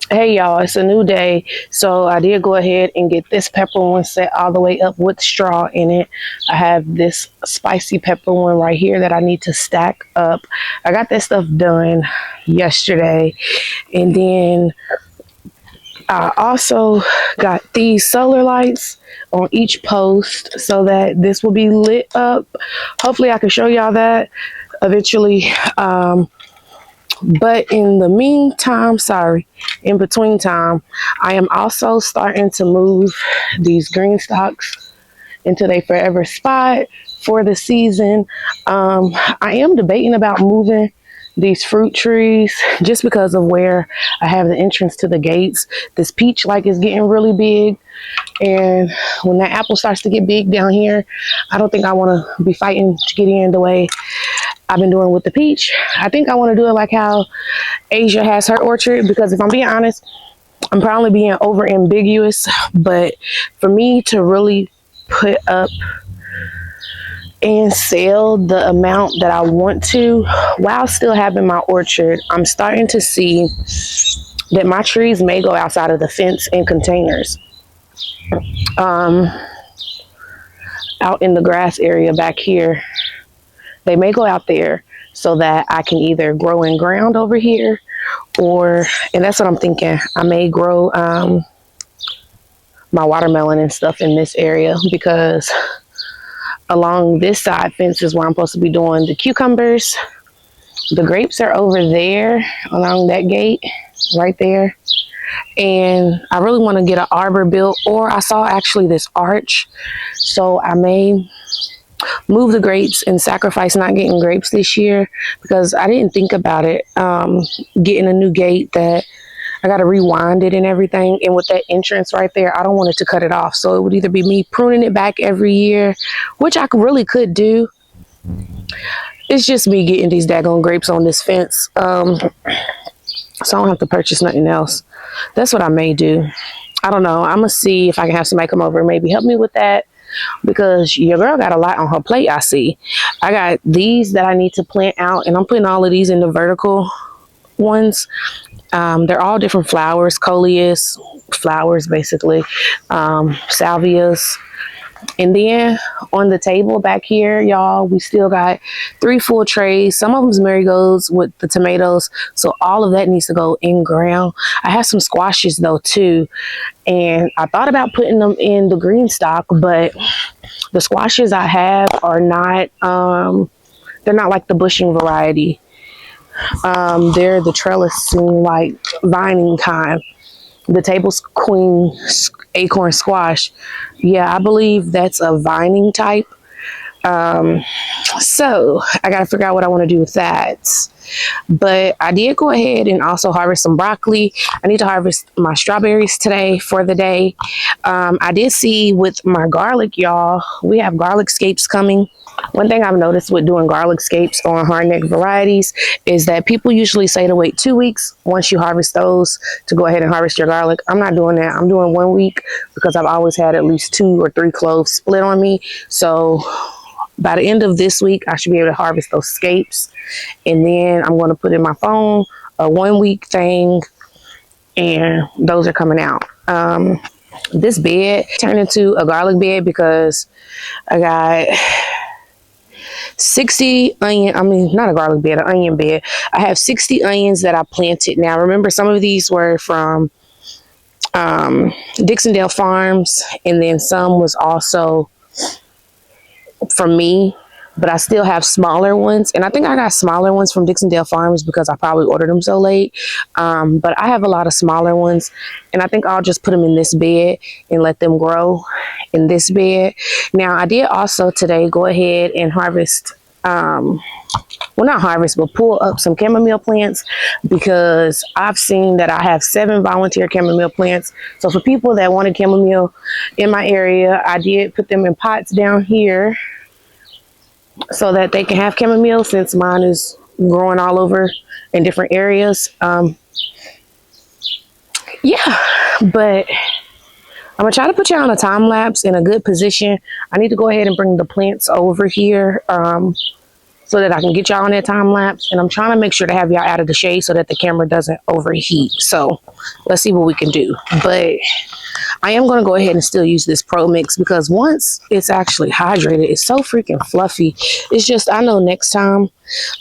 Hey y'all, it's a new day. So I did go ahead and get this pepper one set all the way up with straw in it. I have this spicy pepper one right here that I need to stack up. I got that stuff done yesterday. And then I also got these solar lights on each post so that this will be lit up. Hopefully I can show y'all that eventually. But in the meantime, in between time, I am also starting to move these green stalks into their forever spot for the season. I am debating about moving these fruit trees just because of where I have the entrance to the gates. This peach like is getting really big, and when that apple starts to get big down here, I don't think I want to be fighting to get in the way I've been doing with the peach. I think I want to do it like how Asia has her orchard, because if I'm being honest, I'm probably being over ambiguous, but for me to really put up and sell the amount that I want to while still having my orchard, I'm starting to see that my trees may go outside of the fence in containers. Out in the grass area back here, they may go out there so that I can either grow in ground over here, or, and that's what I'm thinking, I may grow my watermelon and stuff in this area, because along this side fence is where I'm supposed to be doing the cucumbers. The grapes are over there along that gate right there. And I really want to get an arbor built, or I saw actually this arch. So I may move the grapes and sacrifice not getting grapes this year, because I didn't think about it. Getting a new gate that I got to rewind it and everything. And with that entrance right there, I don't want it to cut it off. So it would either be me pruning it back every year, which I really could do. It's just me getting these daggone grapes on this fence. So I don't have to purchase nothing else. That's what I may do. I don't know. I'm going to see if I can have somebody come over and maybe help me with that, because your girl got a lot on her plate. I see. I got these that I need to plant out, and I'm putting all of these in the vertical ones. They're all different flowers, coleus flowers, basically, salvias. And then on the table back here, y'all, we still got 3 full trays. Some of them's marigolds with the tomatoes, so all of that needs to go in ground. I have some squashes though too, and I thought about putting them in the green stock, but the squashes I have are not they're not like the bushing variety. They're the trellising, like vining kind. The table queen acorn squash, yeah, I believe that's a vining type. So I gotta figure out what I want to do with that. But I did go ahead and also harvest some broccoli. I need to harvest my strawberries today for the day. I did see with my garlic, y'all, we have garlic scapes coming. One thing I've noticed with doing garlic scapes on hardneck varieties is that people usually say to wait 2 weeks once you harvest those to go ahead and harvest your garlic. I'm not doing that. I'm doing 1 week, because I've always had at least 2 or 3 cloves split on me. So by the end of this week, I should be able to harvest those scapes. And then I'm going to put in my phone a 1 week thing, and those are coming out. This bed turned into a garlic bed because I got 60 onion, not a garlic bed, an onion bed. I have 60 onions that I planted. Now, remember, some of these were from Dixondale Farms, and then some was also from me, but I still have smaller ones. And I think I got smaller ones from Dixondale Farms because I probably ordered them so late. But I have a lot of smaller ones, and I think I'll just put them in this bed and let them grow in this bed. Now, I did also today go ahead and harvest, well, not harvest, but pull up some chamomile plants, because I've seen that I have 7 volunteer chamomile plants. So for people that wanted chamomile in my area, I did put them in pots down here so that they can have chamomile, since mine is growing all over in different areas. Yeah, but I'm gonna try to put you on a time lapse in a good position. I need to go ahead and bring the plants over here so so that I can get y'all on that time lapse. And I'm trying to make sure to have y'all out of the shade so that the camera doesn't overheat. So let's see what we can do. But I am going to go ahead and still use this Pro Mix because once it's actually hydrated, it's so freaking fluffy. It's just, I know next time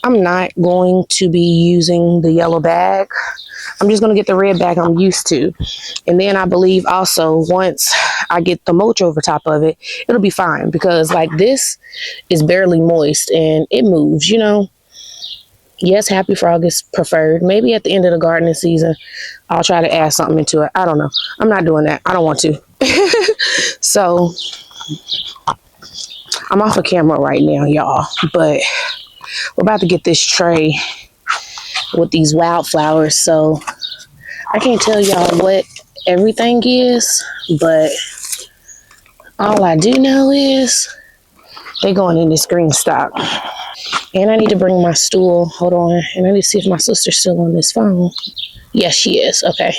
I'm not going to be using the yellow bag. I'm just going to get the red bag I'm used to. And then I believe also once I get the mulch over top of it, it'll be fine because like this is barely moist and it moves, you know. Yes, Happy Frog is preferred. Maybe at the end of the gardening season, I'll try to add something into it. I don't know. I'm not doing that. I don't want to. So I'm off of camera right now, y'all. But we're about to get this tray with these wildflowers. So I can't tell y'all what everything is, but all I do know is they're going in this green stock. And I need to bring my stool. Hold on. And I need to see if my sister's still on this phone. Yes, she is. Okay.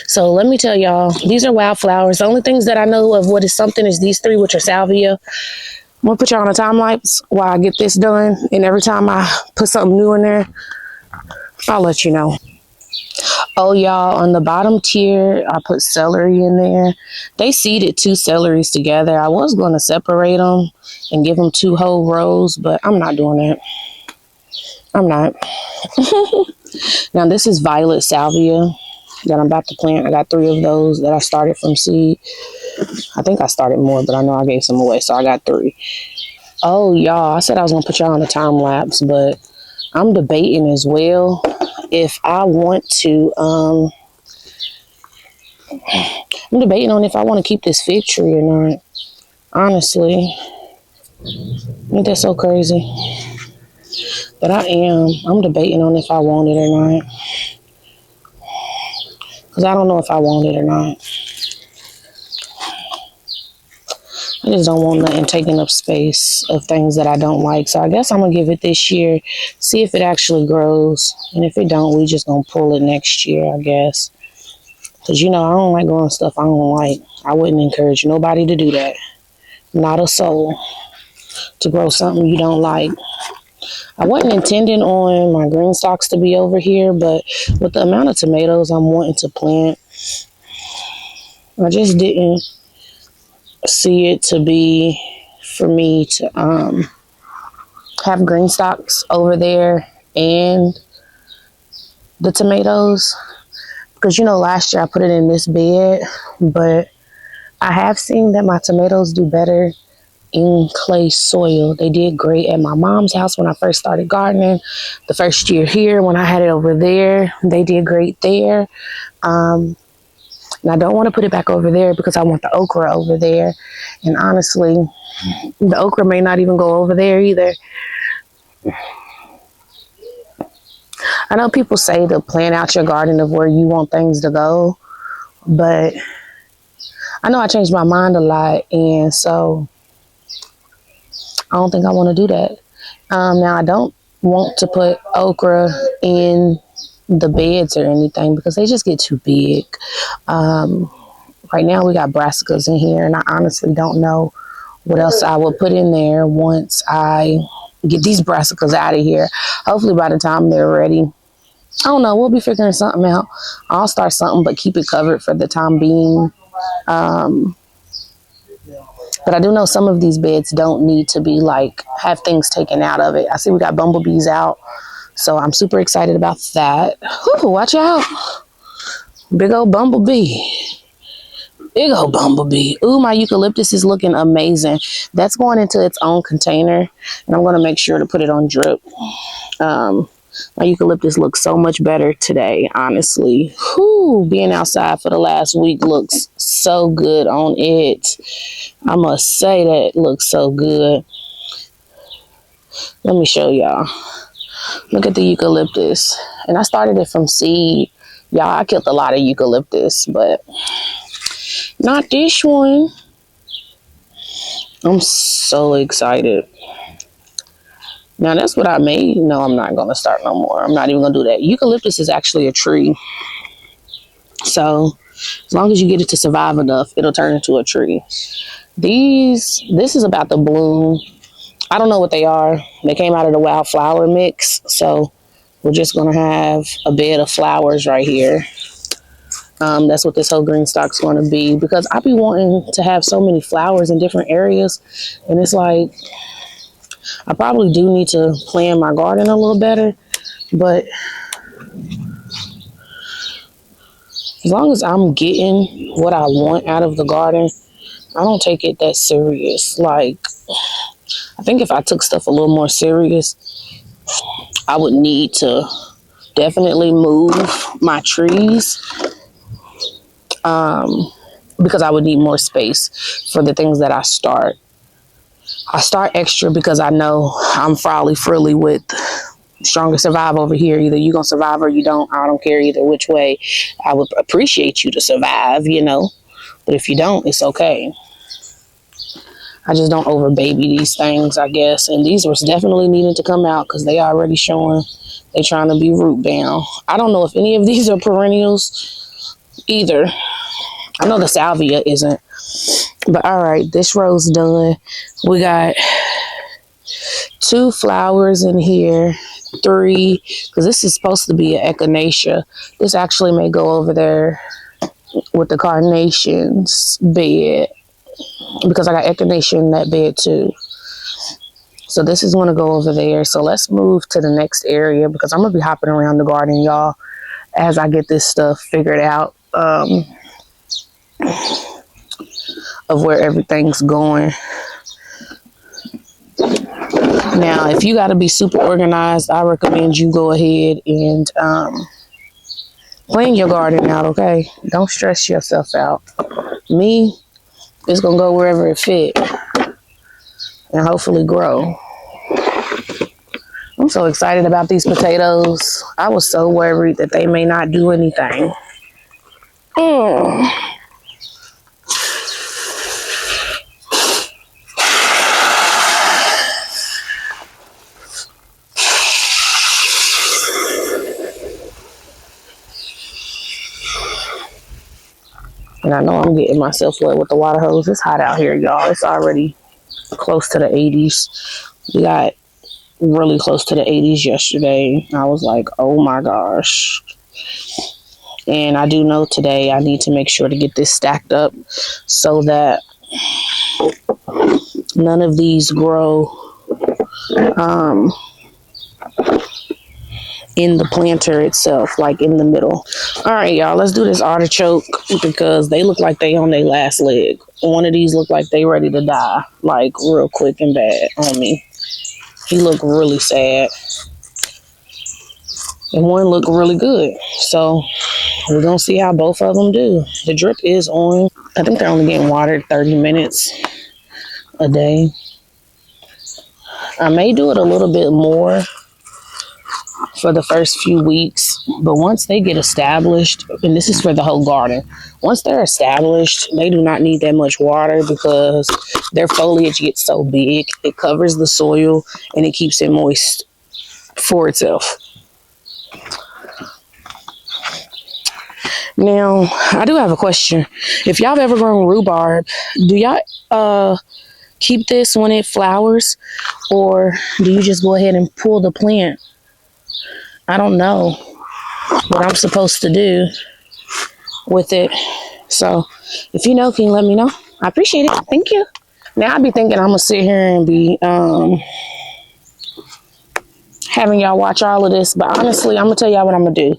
So let me tell y'all, these are wildflowers. The only things that I know of what is something is these three, which are salvia. I'm going to put y'all on a time lapse while I get this done. And every time I put something new in there, I'll let you know. Oh, y'all, on the bottom tier, I put celery in there. They seeded 2 celeries together. I was going to separate them and give them 2 whole rows, but I'm not doing that. I'm not. Now, this is violet salvia that I'm about to plant. I got 3 of those that I started from seed. I think I started more, but I know I gave some away, so I got 3. Oh, y'all, I said I was going to put y'all on a time lapse, but I'm debating as well if I want to, I'm debating on if I want to keep this fig tree or not. Honestly. Ain't that so crazy? But I'm debating on if I want it or not. Because I don't know if I want it or not. I just don't want nothing taking up space of things that I don't like. So I guess I'm going to give it this year. See if it actually grows. And if it don't, we just going to pull it next year, I guess. Because, you know, I don't like growing stuff I don't like. I wouldn't encourage nobody to do that. Not a soul. To grow something you don't like. I wasn't intending on my green stalks to be over here, but with the amount of tomatoes I'm wanting to plant, I just didn't see it to be for me to have green stalks over there and the tomatoes. Because, you know, last year I put it in this bed, but I have seen that my tomatoes do better in clay soil. They did great at my mom's house when I first started gardening. The first year here when I had it over there, they did great there. And I don't want to put it back over there because I want the okra over there. And honestly, the okra may not even go over there either. I know people say to plan out your garden of where you want things to go, but I know I changed my mind a lot, and so I don't think I want to do that. Now, I don't want to put okra in the beds or anything because they just get too big. Right now, we got brassicas in here, and I honestly don't know what else I will put in there once I get these brassicas out of here. Hopefully, by the time they're ready, I don't know, we'll be figuring something out. I'll start something, but keep it covered for the time being. But I do know some of these beds don't need to be like, have things taken out of it. I see we got bumblebees out. So I'm super excited about that. Whew, watch out. Big old bumblebee. Big old bumblebee. Ooh, my eucalyptus is looking amazing. That's going into its own container. And I'm going to make sure to put it on drip. My eucalyptus looks so much better today, honestly. Whew, being outside for the last week looks so good on it. I must say that it looks so good. Let me show y'all. Look at the eucalyptus. And I started it from seed. Y'all, I killed a lot of eucalyptus, but not this one. I'm so excited. Now, that's what I made. No, I'm not going to start no more. I'm not even going to do that. Eucalyptus is actually a tree. So, as long as you get it to survive enough, it'll turn into a tree. This is about to bloom I don't know what they are. They came out of the wildflower mix. So we're just going to have a bed of flowers right here. That's what this whole green stock's going to be, because I be wanting to have so many flowers in different areas. And it's like, I probably do need to plan my garden a little better. But as long as I'm getting what I want out of the garden, I don't take it that serious. Like, I think if I took stuff a little more serious, I would need to definitely move my trees, because I would need more space for the things that I start. I start extra because I know I'm probably frilly with stronger survive over here. Either you're going to survive or you don't. I don't care either which way. I would appreciate you to survive, you know. But if you don't, it's okay. I just don't over baby these things, I guess. And these was definitely needing to come out because they already showing they trying to be root bound. I don't know if any of these are perennials either. I know the salvia isn't. But all right, this row's done. We got 2 flowers in here, 3, because this is supposed to be an echinacea. This actually may go over there with the carnations bed, because I got echinacea in that bed too. So this is going to go over there. So let's move to the next area, because I'm going to be hopping around the garden, y'all, as I get this stuff figured out, of where everything's going. Now, if you got to be super organized, I recommend you go ahead and plan your garden out, okay? Don't stress yourself out. Me, it's going to go wherever it fit and hopefully grow. I'm so excited about these potatoes. I was so worried that they may not do anything. And I know I'm getting myself wet with the water hose. It's hot out here, y'all. It's already close to the 80s. We got really close to the 80s yesterday. I was like, oh my gosh. And I do know today I need to make sure to get this stacked up so that none of these grow in the planter itself, like in the middle. All right, y'all, let's do this artichoke, because they look like they on their last leg. One of these look like they ready to die, like real quick and bad on me. He looked really sad. And one looked really good. So we're going to see how both of them do. The drip is on. I think they're only getting watered 30 minutes a day. I may do it a little bit more for the first few weeks, but once they get established, and this is for the whole garden, once they're established, they do not need that much water, because their foliage gets so big, it covers the soil and it keeps it moist for itself. Now, I do have a question. If y'all have ever grown rhubarb, do y'all keep this when it flowers, or do you just go ahead and pull the plant? I don't know what I'm supposed to do with it. So if you know, can you let me know? I appreciate it. Thank you. Now I be thinking I'm gonna sit here and be having y'all watch all of this, but honestly, I'm gonna tell y'all what I'm gonna do.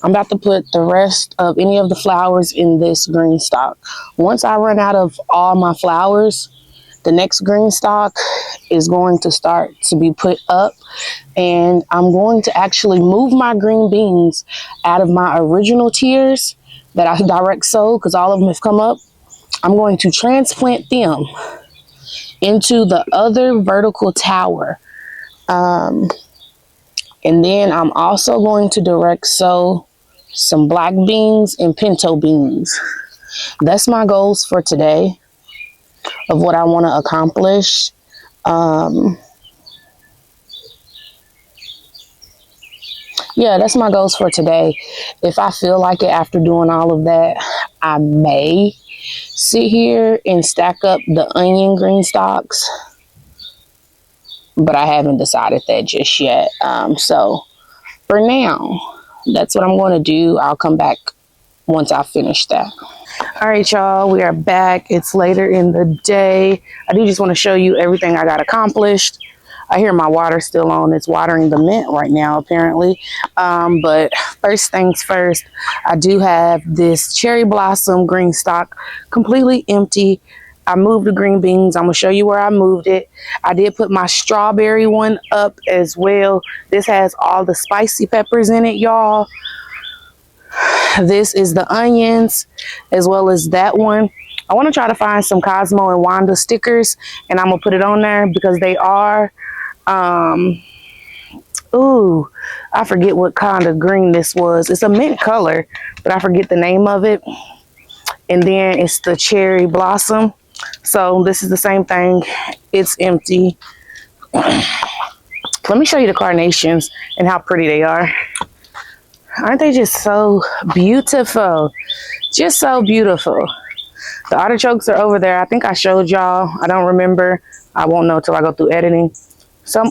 I'm about to put the rest of any of the flowers in this green stock. Once I run out of all my flowers, the next green stock is going to start to be put up, and I'm going to actually move my green beans out of my original tiers that I direct sow, because all of them have come up. I'm going to transplant them into the other vertical tower. And then I'm also going to direct sow some black beans and pinto beans. That's my goals for today of what I want to accomplish. Yeah, that's my goals for today. If I feel like it after doing all of that, I may sit here and stack up the onion green stalks but I haven't decided that just yet. So for now, that's what I'm going to do. I'll come back once I finish that. All right, y'all, we are back. It's later in the day. I do just want to show you everything I got accomplished. I hear my water still on. It's watering the mint right now, apparently. But first things first, I do have this cherry blossom green stock completely empty. I moved the green beans. I'm going to show you where I moved it. I did put my strawberry one up as well. This has all the spicy peppers in it, y'all. This is the onions as well as that one. I want to try to find some Cosmo and Wanda stickers, and I'm going to put it on there because they are ooh, I forget what kind of green this was. It's a mint color, but I forget the name of it. And then it's the cherry blossom. So this is the same thing. It's empty. Let me show you the carnations and how pretty they are. Aren't they just so beautiful? Just so beautiful. The artichokes are over there. I think I showed y'all. I don't remember. I won't know till I go through editing.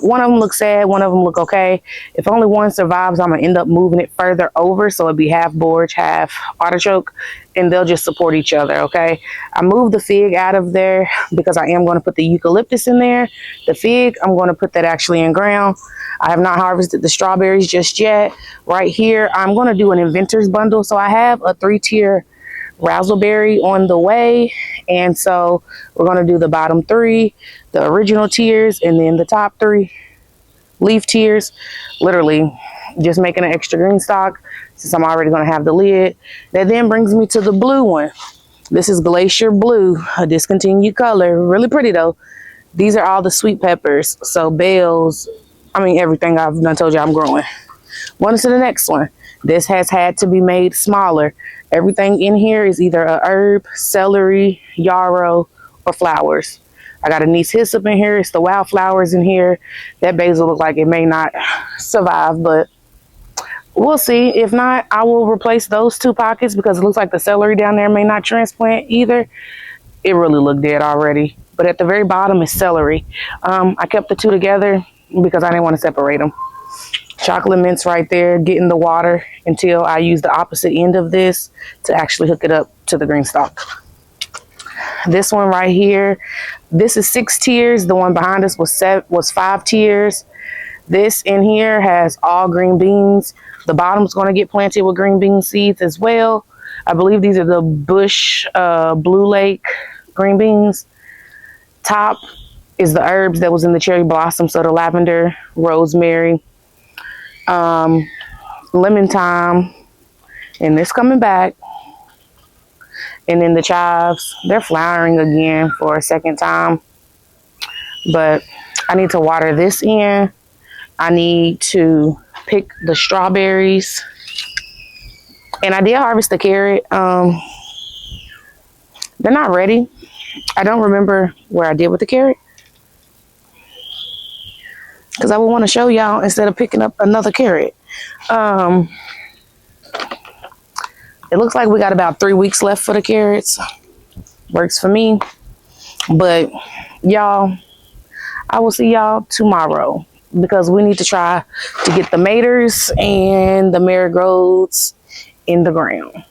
One of them looks sad, one of them look okay. If only one survives, I'm gonna end up moving it further over, so it'd be half borage, half artichoke, and they'll just support each other, okay? I moved the fig out of there because I am gonna put the eucalyptus in there. The fig, I'm gonna put that actually in ground. I have not harvested the strawberries just yet. Right here, I'm gonna do an inventor's bundle. So I have a 3-tier razzleberry on the way, and so we're going to do the bottom 3, the original tiers, and then the top 3 leaf tiers. Literally just making an extra green stock since I'm already going to have the lid. That then brings me to the blue one. This is Glacier Blue, a discontinued color. Really pretty though. These are all the sweet peppers, so bells, I mean everything I've done told you I'm growing. On to the next one. This has had to be made smaller. Everything in here is either a herb, celery, yarrow, or flowers. I got anise hyssop in here. It's the wildflowers in here. That basil looks like it may not survive, but we'll see. If not, I will replace those 2 pockets because it looks like the celery down there may not transplant either. It really looked dead already. But at the very bottom is celery. I kept the 2 together because I didn't want to separate them. Chocolate mints right there, getting the water until I use the opposite end of this to actually hook it up to the green stalk. This one right here, this is 6 tiers. The one behind us was 5 tiers. This in here has all green beans. The bottom's going to get planted with green bean seeds as well. I believe these are the Bush Blue Lake green beans. Top is the herbs that was in the cherry blossom, so the lavender, rosemary, lemon thyme, and this coming back. And then the chives, they're flowering again for a second time, but I need to water this in. I need to pick the strawberries, and I did harvest the carrot. They're not ready. I don't remember where I did with the carrot because I would want to show y'all instead of picking up another carrot. It looks like we got about 3 weeks left for the carrots. Works for me. But y'all, I will see y'all tomorrow because we need to try to get the maters and the marigolds in the ground.